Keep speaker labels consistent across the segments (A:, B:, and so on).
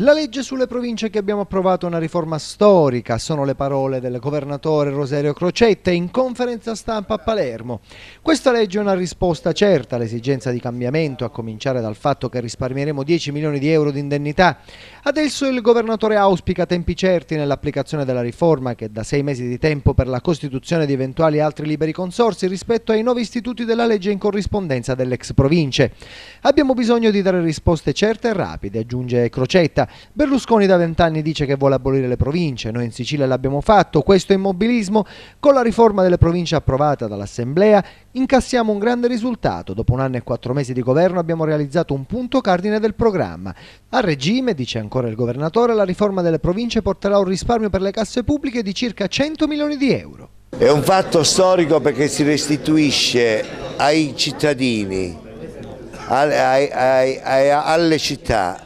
A: La legge sulle province che abbiamo approvato è una riforma storica, sono le parole del governatore Rosario Crocetta in conferenza stampa a Palermo. Questa legge è una risposta certa all'esigenza di cambiamento, a cominciare dal fatto che risparmieremo 10 milioni di euro di indennità. Adesso il governatore auspica tempi certi nell'applicazione della riforma, che dà 6 mesi di tempo per la costituzione di eventuali altri liberi consorzi rispetto ai nuovi istituti della legge in corrispondenza delle ex province. Abbiamo bisogno di dare risposte certe e rapide, aggiunge Crocetta. Berlusconi da 20 anni dice che vuole abolire le province, noi in Sicilia l'abbiamo fatto, questo è immobilismo. Con la riforma delle province approvata dall'Assemblea incassiamo un grande risultato, dopo 1 anno e 4 mesi di governo abbiamo realizzato un punto cardine del programma. A regime, dice ancora il governatore, la riforma delle province porterà un risparmio per le casse pubbliche di circa 100 milioni di euro.
B: È un fatto storico perché si restituisce ai cittadini, alle città,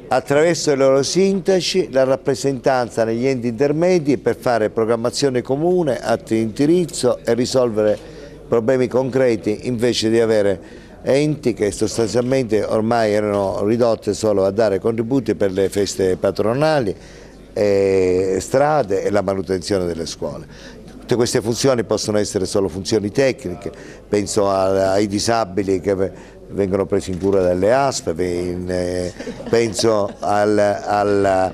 B: attraverso i loro sindaci, la rappresentanza negli enti intermedi per fare programmazione comune, atti di indirizzo e risolvere problemi concreti, invece di avere enti che sostanzialmente ormai erano ridotte solo a dare contributi per le feste patronali, strade e la manutenzione delle scuole. Tutte queste funzioni possono essere solo funzioni tecniche, penso ai disabili che vengono presi in cura dalle ASP, penso alle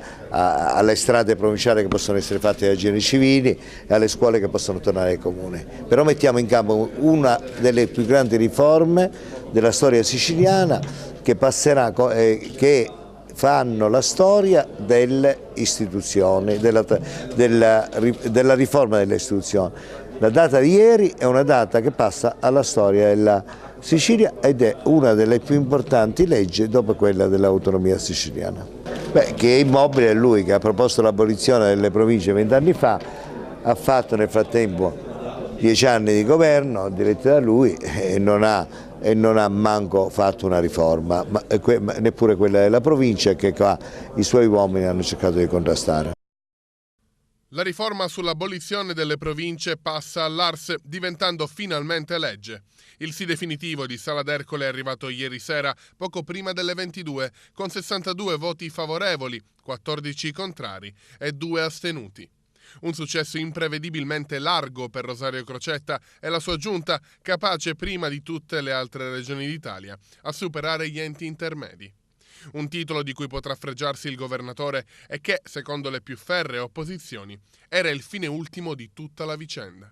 B: strade provinciali che possono essere fatte dai generi civili e alle scuole che possono tornare ai comuni. Però mettiamo in campo una delle più grandi riforme della storia siciliana che passerà, che fanno la storia delle istituzioni, della riforma delle istituzioni. La data di ieri è una data che passa alla storia della Sicilia ed è una delle più importanti leggi dopo quella dell'autonomia siciliana. Che è Immobile è lui che ha proposto l'abolizione delle province 20 anni fa, ha fatto nel frattempo 10 anni di governo diretti da lui e non ha manco fatto una riforma, neppure quella della provincia che qua i suoi uomini hanno cercato di contrastare.
C: La riforma sull'abolizione delle province passa all'Ars, diventando finalmente legge. Il sì definitivo di Sala d'Ercole è arrivato ieri sera, poco prima delle 22, con 62 voti favorevoli, 14 contrari e 2 astenuti. Un successo imprevedibilmente largo per Rosario Crocetta e la sua giunta, capace prima di tutte le altre regioni d'Italia a superare gli enti intermedi. Un titolo di cui potrà fregiarsi il governatore e che, secondo le più ferree opposizioni, era il fine ultimo di tutta la vicenda.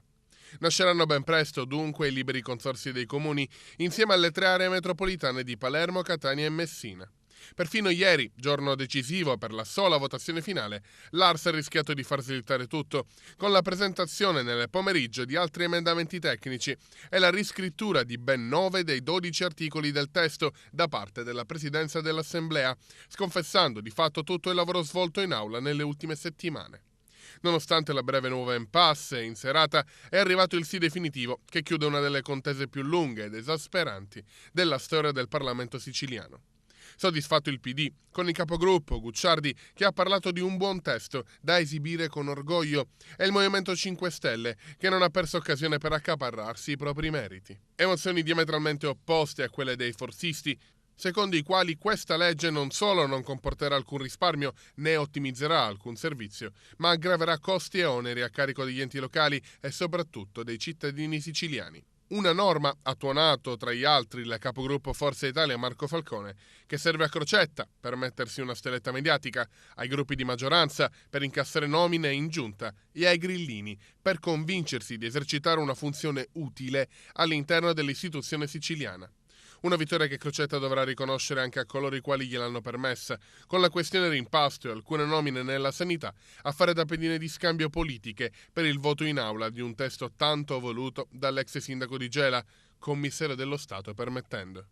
C: Nasceranno ben presto, dunque, i liberi consorzi dei comuni insieme alle 3 aree metropolitane di Palermo, Catania e Messina. Perfino ieri, giorno decisivo per la sola votazione finale, l'Ars ha rischiato di far slittare tutto, con la presentazione nel pomeriggio di altri emendamenti tecnici e la riscrittura di ben 9 dei 12 articoli del testo da parte della Presidenza dell'Assemblea, sconfessando di fatto tutto il lavoro svolto in aula nelle ultime settimane. Nonostante la breve nuova impasse in serata, è arrivato il sì definitivo che chiude una delle contese più lunghe ed esasperanti della storia del Parlamento siciliano. Soddisfatto il PD, con il capogruppo Gucciardi che ha parlato di un buon testo da esibire con orgoglio, e il Movimento 5 Stelle che non ha perso occasione per accaparrarsi i propri meriti. Emozioni diametralmente opposte a quelle dei forzisti, secondo i quali questa legge non solo non comporterà alcun risparmio né ottimizzerà alcun servizio, ma aggraverà costi e oneri a carico degli enti locali e soprattutto dei cittadini siciliani. Una norma, ha tuonato tra gli altri il capogruppo Forza Italia Marco Falcone, che serve a Crocetta per mettersi una stelletta mediatica, ai gruppi di maggioranza per incassare nomine in giunta e ai grillini per convincersi di esercitare una funzione utile all'interno dell'istituzione siciliana. Una vittoria che Crocetta dovrà riconoscere anche a coloro i quali gliel'hanno permessa, con la questione rimpasto e alcune nomine nella sanità, a fare da pedine di scambio politiche per il voto in aula di un testo tanto voluto dall'ex sindaco di Gela, commissario dello Stato permettendo.